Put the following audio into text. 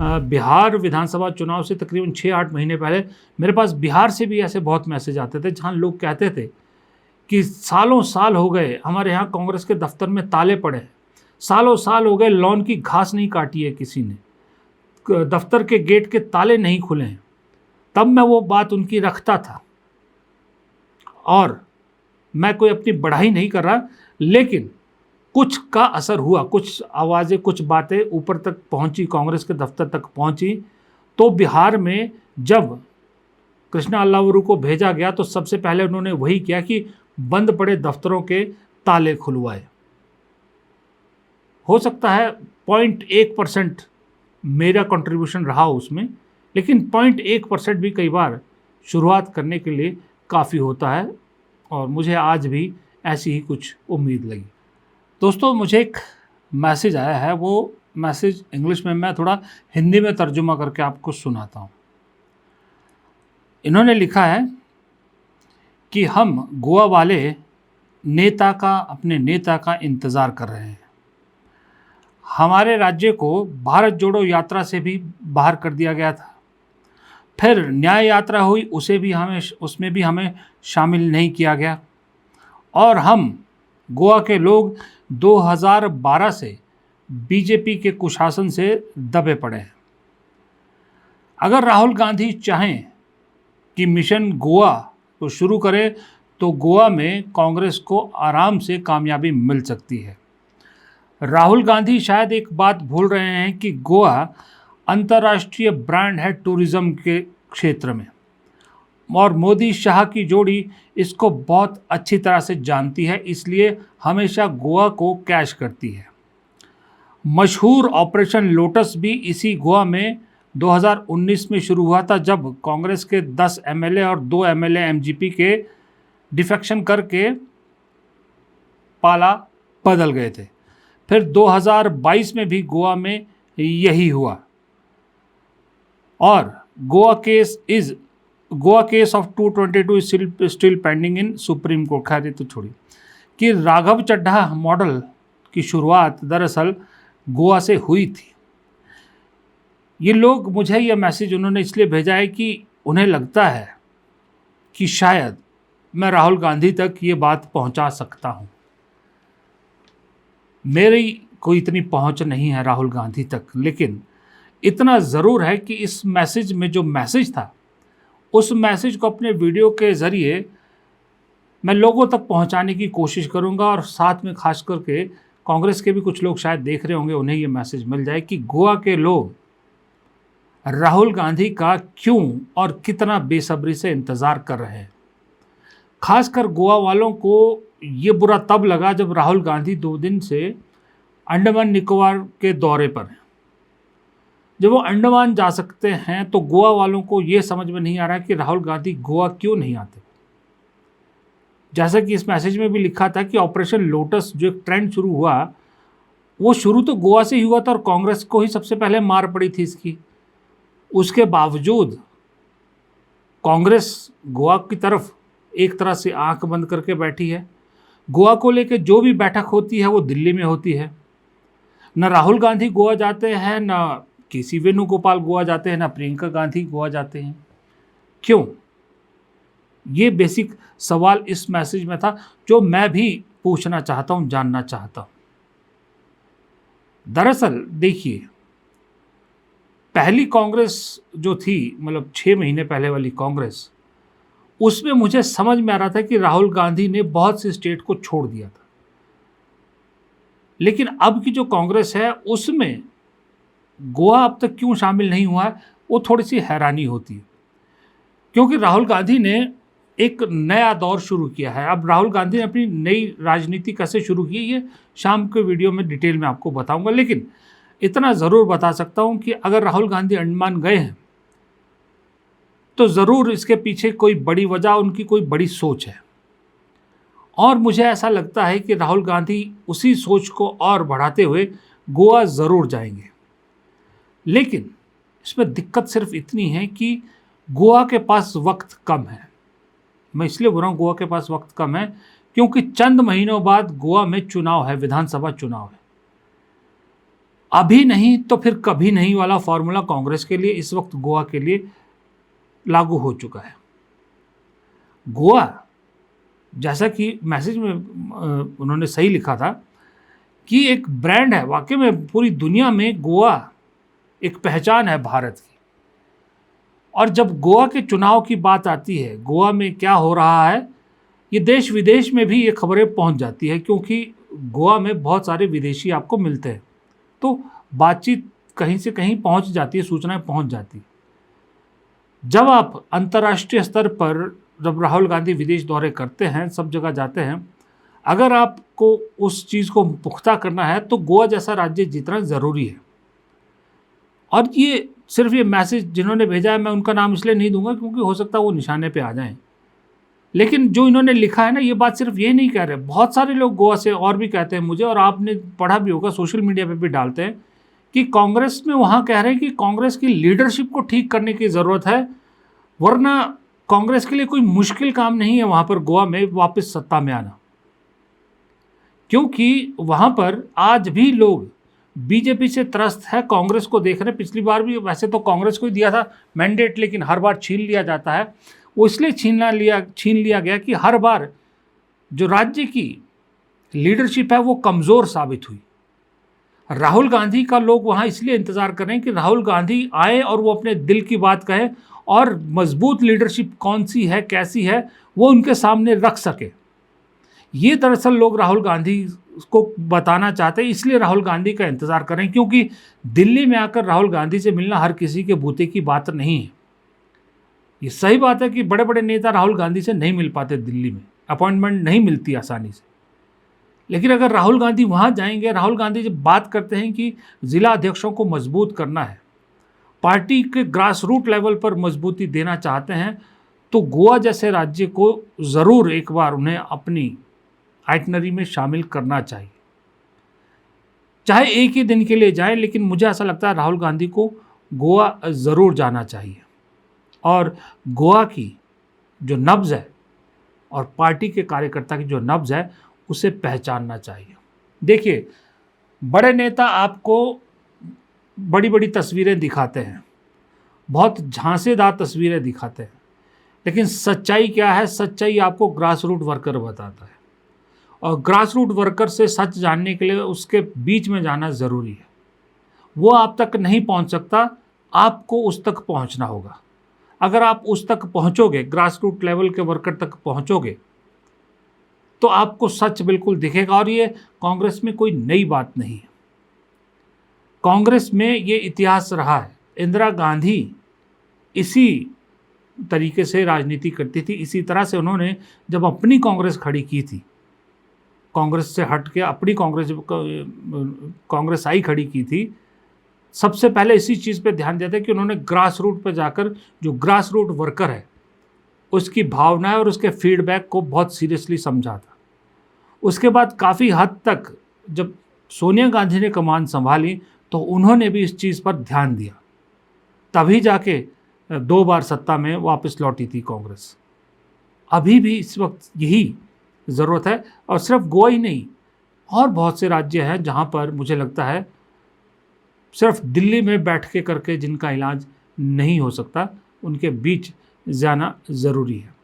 बिहार विधानसभा चुनाव से तकरीबन 6-8 महीने पहले मेरे पास बिहार से भी ऐसे बहुत मैसेज आते थे, जहाँ लोग कहते थे कि सालों साल हो गए हमारे यहाँ कांग्रेस के दफ्तर में ताले पड़े हैं, सालों साल हो गए लॉन की घास नहीं काटी है किसी ने, दफ्तर के गेट के ताले नहीं खुले हैं। तब मैं वो बात उनकी रखता था, और मैं कोई अपनी बढ़ाई नहीं कर रहा, लेकिन कुछ का असर हुआ, कुछ आवाज़ें, कुछ बातें ऊपर तक पहुंची, कांग्रेस के दफ्तर तक पहुंची। तो बिहार में जब कृष्णा अल्लावरू को भेजा गया तो सबसे पहले उन्होंने वही किया कि बंद पड़े दफ्तरों के ताले खुलवाए। हो सकता है 0.1% मेरा कंट्रीब्यूशन रहा उसमें, लेकिन 0.1% भी कई बार शुरुआत करने के लिए काफ़ी होता है, और मुझे आज भी ऐसी ही कुछ उम्मीद लगी। दोस्तों, मुझे एक मैसेज आया है, वो मैसेज इंग्लिश में मैं थोड़ा हिंदी में तर्जुमा करके आपको सुनाता हूँ। इन्होंने लिखा है कि हम गोवा वाले अपने नेता का इंतज़ार कर रहे हैं। हमारे राज्य को भारत जोड़ो यात्रा से भी बाहर कर दिया गया था, फिर न्याय यात्रा हुई, उसमें भी हमें शामिल नहीं किया गया, और हम गोवा के लोग 2012 से बीजेपी के कुशासन से दबे पड़े हैं। अगर राहुल गांधी चाहें कि मिशन गोवा को शुरू करें तो गोवा में कांग्रेस को आराम से कामयाबी मिल सकती है। राहुल गांधी शायद एक बात भूल रहे हैं कि गोवा अंतर्राष्ट्रीय ब्रांड है टूरिज्म के क्षेत्र में, और मोदी शाह की जोड़ी इसको बहुत अच्छी तरह से जानती है, इसलिए हमेशा गोवा को कैश करती है। मशहूर ऑपरेशन लोटस भी इसी गोवा में 2019 में शुरू हुआ था, जब कांग्रेस के 10 एमएलए और 2 एमएलए एमजीपी के डिफेक्शन करके पाला बदल गए थे। फिर 2022 में भी गोवा में यही हुआ, और Goa case of 222 is still pending in supreme court. खैर ये तो छोड़ी, कि राघव चड्ढा मॉडल की शुरुआत दरअसल गोवा से हुई थी। ये लोग मुझे ये मैसेज उन्होंने इसलिए भेजा है कि उन्हें लगता है कि शायद मैं राहुल गांधी तक ये बात पहुंचा सकता हूं। मेरी कोई इतनी पहुंच नहीं है राहुल गांधी तक, लेकिन इतना ज़रूर है कि इस मैसेज में जो मैसेज था, उस मैसेज को अपने वीडियो के ज़रिए मैं लोगों तक पहुंचाने की कोशिश करूंगा, और साथ में खास करके कांग्रेस के भी कुछ लोग शायद देख रहे होंगे, उन्हें ये मैसेज मिल जाए कि गोवा के लोग राहुल गांधी का क्यों और कितना बेसब्री से इंतज़ार कर रहे हैं। खासकर गोवा वालों को ये बुरा तब लगा जब राहुल गांधी 2 दिन से अंडमान निकोबार के दौरे पर हैं। जब वो अंडमान जा सकते हैं तो गोवा वालों को ये समझ में नहीं आ रहा है कि राहुल गांधी गोवा क्यों नहीं आते। जैसा कि इस मैसेज में भी लिखा था कि ऑपरेशन लोटस जो एक ट्रेंड शुरू हुआ, वो शुरू तो गोवा से ही हुआ था और कांग्रेस को ही सबसे पहले मार पड़ी थी इसकी। उसके बावजूद कांग्रेस गोवा की तरफ एक तरह से आंख बंद करके बैठी है। गोवा को लेकर जो भी बैठक होती है वो दिल्ली में होती है। न राहुल गांधी गोवा जाते हैं, न केसी वेणुगोपाल गोवा जाते हैं, न प्रियंका गांधी गोवा जाते हैं। क्यों? ये बेसिक सवाल इस मैसेज में था जो मैं भी पूछना चाहता हूं, जानना चाहता हूं। दरअसल देखिए, पहली कांग्रेस जो थी, मतलब 6 महीने पहले वाली कांग्रेस, उसमें मुझे समझ में आ रहा था कि राहुल गांधी ने बहुत सी स्टेट को छोड़ दिया था। लेकिन अब की जो कांग्रेस है उसमें गोवा अब तक क्यों शामिल नहीं हुआ है, वो थोड़ी सी हैरानी होती है। क्योंकि राहुल गांधी ने एक नया दौर शुरू किया है। अब राहुल गांधी ने अपनी नई राजनीति कैसे शुरू की, ये शाम के वीडियो में डिटेल में आपको बताऊंगा। लेकिन इतना ज़रूर बता सकता हूं कि अगर राहुल गांधी अंडमान गए हैं तो ज़रूर इसके पीछे कोई बड़ी वजह, उनकी कोई बड़ी सोच है। और मुझे ऐसा लगता है कि राहुल गांधी उसी सोच को और बढ़ाते हुए गोवा ज़रूर जाएंगे। लेकिन इसमें दिक्कत सिर्फ इतनी है कि गोवा के पास वक्त कम है। मैं इसलिए बोल रहा हूँ गोवा के पास वक्त कम है क्योंकि चंद महीनों बाद गोवा में चुनाव है, विधानसभा चुनाव है। अभी नहीं तो फिर कभी नहीं वाला फॉर्मूला कांग्रेस के लिए इस वक्त गोवा के लिए लागू हो चुका है। गोवा, जैसा कि मैसेज में उन्होंने सही लिखा था कि एक ब्रांड है, वाकई में पूरी दुनिया में गोवा एक पहचान है भारत की। और जब गोवा के चुनाव की बात आती है, गोवा में क्या हो रहा है, ये देश विदेश में भी ये खबरें पहुंच जाती है, क्योंकि गोवा में बहुत सारे विदेशी आपको मिलते हैं, तो बातचीत कहीं से कहीं पहुंच जाती है, सूचनाएं पहुंच जाती है। जब आप अंतर्राष्ट्रीय स्तर पर जब राहुल गांधी विदेश दौरे करते हैं, सब जगह जाते हैं, अगर आपको उस चीज़ को पुख्ता करना है तो गोवा जैसा राज्य जीतना ज़रूरी है। और ये सिर्फ ये मैसेज जिन्होंने भेजा है, मैं उनका नाम इसलिए नहीं दूंगा क्योंकि हो सकता है वो निशाने पे आ जाएं, लेकिन जो इन्होंने लिखा है ना, ये बात सिर्फ ये नहीं कह रहे, बहुत सारे लोग गोवा से और भी कहते हैं मुझे, और आपने पढ़ा भी होगा, सोशल मीडिया पे भी डालते हैं कि कांग्रेस में वहाँ कह रहे हैं कि कांग्रेस की लीडरशिप को ठीक करने की ज़रूरत है, वरना कांग्रेस के लिए कोई मुश्किल काम नहीं है वहाँ पर गोवा में वापस सत्ता में आना, क्योंकि वहाँ पर आज भी लोग बीजेपी से त्रस्त है, कांग्रेस को देख रहे हैं। पिछली बार भी वैसे तो कांग्रेस को ही दिया था मैंडेट, लेकिन हर बार छीन लिया जाता है। वो इसलिए छीन लिया गया कि हर बार जो राज्य की लीडरशिप है वो कमज़ोर साबित हुई। राहुल गांधी का लोग वहाँ इसलिए इंतज़ार कर रहे हैं कि राहुल गांधी आए और वो अपने दिल की बात कहें, और मजबूत लीडरशिप कौन सी है, कैसी है, वो उनके सामने रख सके। ये दरअसल लोग राहुल गांधी को बताना चाहते हैं, इसलिए राहुल गांधी का इंतज़ार करें, क्योंकि दिल्ली में आकर राहुल गांधी से मिलना हर किसी के बूते की बात नहीं है। ये सही बात है कि बड़े बड़े नेता राहुल गांधी से नहीं मिल पाते, दिल्ली में अपॉइंटमेंट नहीं मिलती आसानी से, लेकिन अगर राहुल गांधी वहाँ जाएंगे, राहुल गांधी जब बात करते हैं कि ज़िला अध्यक्षों को मजबूत करना है, पार्टी के ग्रास रूट लेवल पर मजबूती देना चाहते हैं, तो गोवा जैसे राज्य को ज़रूर एक बार उन्हें अपनी आइटनरी में शामिल करना चाहिए, चाहे एक ही दिन के लिए जाए, लेकिन मुझे ऐसा लगता है राहुल गांधी को गोवा ज़रूर जाना चाहिए और गोवा की जो नब्ज़ है और पार्टी के कार्यकर्ता की जो नब्ज़ है उसे पहचानना चाहिए। देखिए, बड़े नेता आपको बड़ी बड़ी तस्वीरें दिखाते हैं, बहुत झांसेदार तस्वीरें दिखाते हैं, लेकिन सच्चाई क्या है, सच्चाई आपको ग्रास रूट वर्कर बताता है, और ग्रास रूट वर्कर से सच जानने के लिए उसके बीच में जाना ज़रूरी है। वो आप तक नहीं पहुंच सकता, आपको उस तक पहुंचना होगा। अगर आप उस तक पहुंचोगे, ग्रास रूट लेवल के वर्कर तक पहुंचोगे, तो आपको सच बिल्कुल दिखेगा। और ये कांग्रेस में कोई नई बात नहीं है, कांग्रेस में ये इतिहास रहा है। इंदिरा गांधी इसी तरीके से राजनीति करती थी, इसी तरह से उन्होंने जब अपनी कांग्रेस खड़ी की थी, कांग्रेस से हट के अपनी कांग्रेस आई खड़ी की थी, सबसे पहले इसी चीज़ पे ध्यान दिया था कि उन्होंने ग्रास रूट पे जाकर जो ग्रास रूट वर्कर है उसकी भावनाएं और उसके फीडबैक को बहुत सीरियसली समझा था। उसके बाद काफ़ी हद तक जब सोनिया गांधी ने कमान संभाली तो उन्होंने भी इस चीज़ पर ध्यान दिया, तभी जाके 2 बार सत्ता में वापस लौटी थी कांग्रेस। अभी भी इस वक्त यही ज़रूरत है, और सिर्फ गोवा ही नहीं, और बहुत से राज्य हैं जहाँ पर मुझे लगता है सिर्फ दिल्ली में बैठ के करके जिनका इलाज नहीं हो सकता, उनके बीच जाना ज़रूरी है।